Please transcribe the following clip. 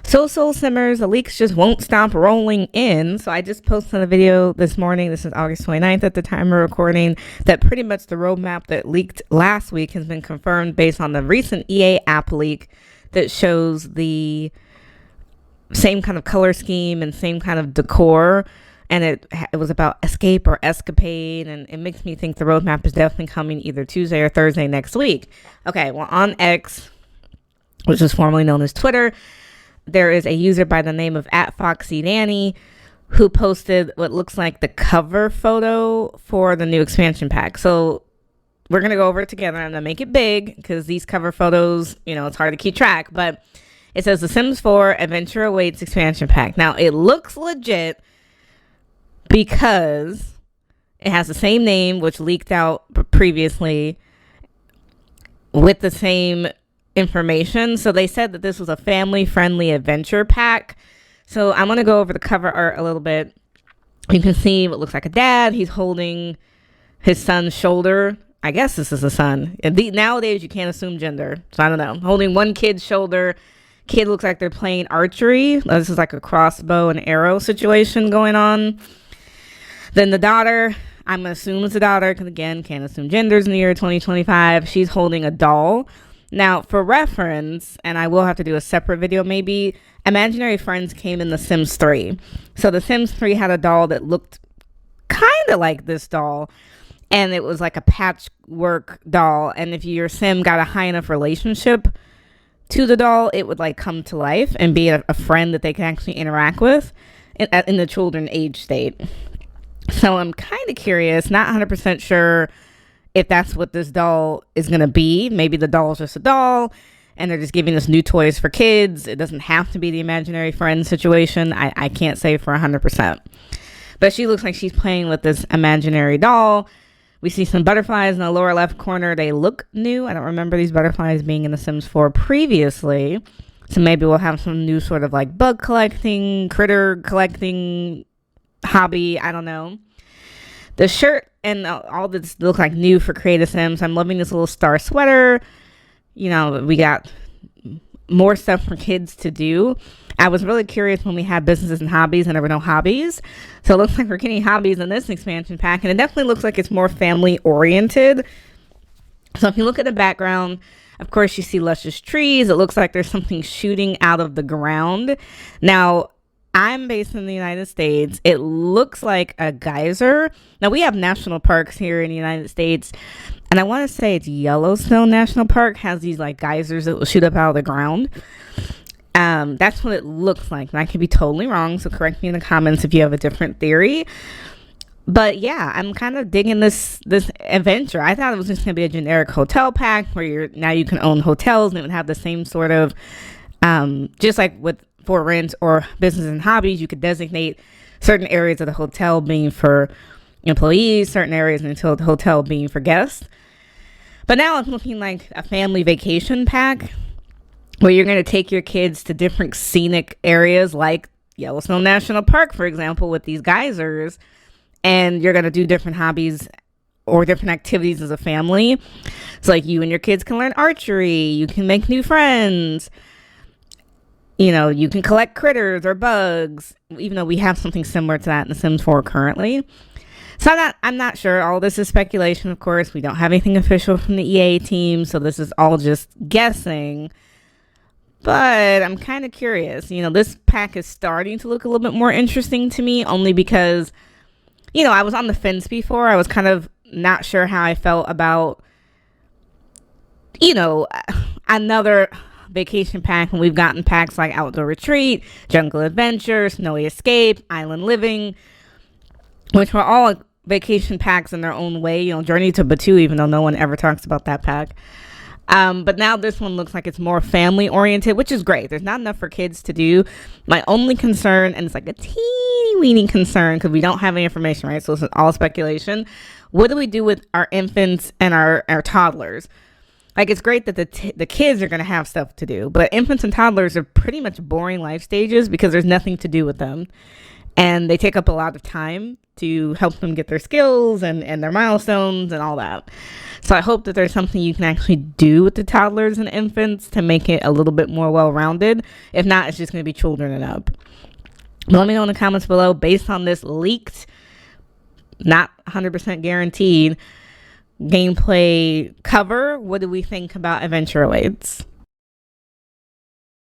Soul Simmers, the leaks just won't stop rolling in. So I just posted a video this morning. This is August 29th at the time of recording. That pretty much the roadmap that leaked last week has been confirmed based on the recent EA app leak that shows the same kind of color scheme and same kind of decor. And it was about escape or escapade. And it makes me think the roadmap is definitely coming either Tuesday or Thursday next week. Okay, well, on X, which is formerly known as Twitter, there is a user by the name of @FoxyDanny who posted what looks like the cover photo for the new expansion pack. So we're going to go over it together. I'm going to make it big because these cover photos, it's hard to keep track. But it says The Sims 4 Adventure Awaits expansion pack. Now, it looks legit because it has the same name, which leaked out previously with the same information. So they said that this was a family-friendly adventure pack. So I'm going to go over the cover art a little bit. You can see what looks like a dad. He's holding his son's shoulder. I guess this is a son. Nowadays, you can't assume gender. So I don't know. Holding one kid's shoulder. Kid looks like they're playing archery. This is like a crossbow and arrow situation going on. Then the daughter, I'm going to assume it's a daughter because, again, can't assume genders in the year 2025. She's holding a doll. Now, for reference, and I will have to do a separate video maybe, Imaginary Friends came in The Sims 3. So The Sims 3 had a doll that looked kind of like this doll, and it was like a patchwork doll. And if your sim got a high enough relationship to the doll, it would like come to life and be a friend that they can actually interact with in the children age state. So I'm kind of curious, not 100% sure if that's what this doll is going to be. Maybe the doll is just a doll and they're just giving us new toys for kids. It doesn't have to be the Imaginary Friends situation. I can't say for 100%. But she looks like she's playing with this imaginary doll. We see some butterflies in the lower left corner. They look new. I don't remember these butterflies being in The Sims 4 previously. So maybe we'll have some new sort of like bug collecting, critter collecting hobby. I don't know. The shirt and all this look like new for Creative Sims. I'm loving this little star sweater. We got more stuff for kids to do. I was really curious when we had businesses and hobbies and there were no hobbies. So it looks like we're getting hobbies in this expansion pack. And it definitely looks like it's more family oriented. So if you look at the background, of course, you see luscious trees. It looks like there's something shooting out of the ground. Now, I'm based in the United States. It looks like a geyser. Now, we have national parks here in the United States. And I want to say it's Yellowstone National Park has these like geysers that will shoot up out of the ground. That's what it looks like. And I could be totally wrong. So correct me in the comments if you have a different theory. But yeah, I'm kind of digging this adventure. I thought it was just going to be a generic hotel pack where now you can own hotels and it would have the same sort of, just like with for rent or business and hobbies, you could designate certain areas of the hotel being for employees, certain areas in the hotel being for guests. But now it's looking like a family vacation pack where you're going to take your kids to different scenic areas like Yellowstone National Park, for example, with these geysers, and you're going to do different hobbies or different activities as a family. So like you and your kids can learn archery, you can make new friends, you can collect critters or bugs, even though we have something similar to that in The Sims 4 currently. So I'm not sure. All this is speculation, of course. We don't have anything official from the EA team, so this is all just guessing. But I'm kind of curious. This pack is starting to look a little bit more interesting to me, only because, I was on the fence before. I was kind of not sure how I felt about, another vacation pack, and we've gotten packs like Outdoor Retreat, Jungle Adventure, Snowy Escape, Island Living, which were all vacation packs in their own way. Journey to Batu, even though no one ever talks about that pack. But now this one looks like it's more family oriented, which is great. There's not enough for kids to do. My only concern, and it's like a teeny weeny concern because we don't have any information, right? So it's all speculation. What do we do with our infants and our toddlers? Like, it's great that the kids are going to have stuff to do, but infants and toddlers are pretty much boring life stages because there's nothing to do with them. and they take up a lot of time to help them get their skills and their milestones and all that. So I hope that there's something you can actually do with the toddlers and infants to make it a little bit more well-rounded. If not, it's just going to be children and up. But let me know in the comments below, based on this leaked, not 100% guaranteed gameplay cover, what do we think about Adventure Awaits?